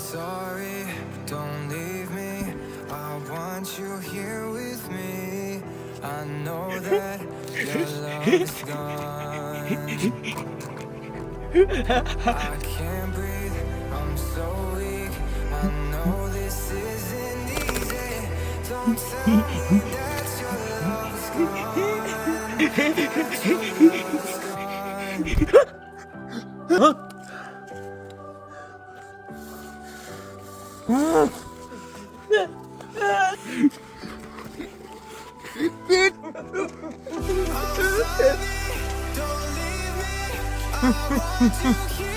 sorry, don't leave me. I want you here with me. I know that your love is gone. I can't breathe, I'm so weak. I know this isn't easy. Don't tell me that your love is gone. That your love is gone. Don't leave me, I want you here.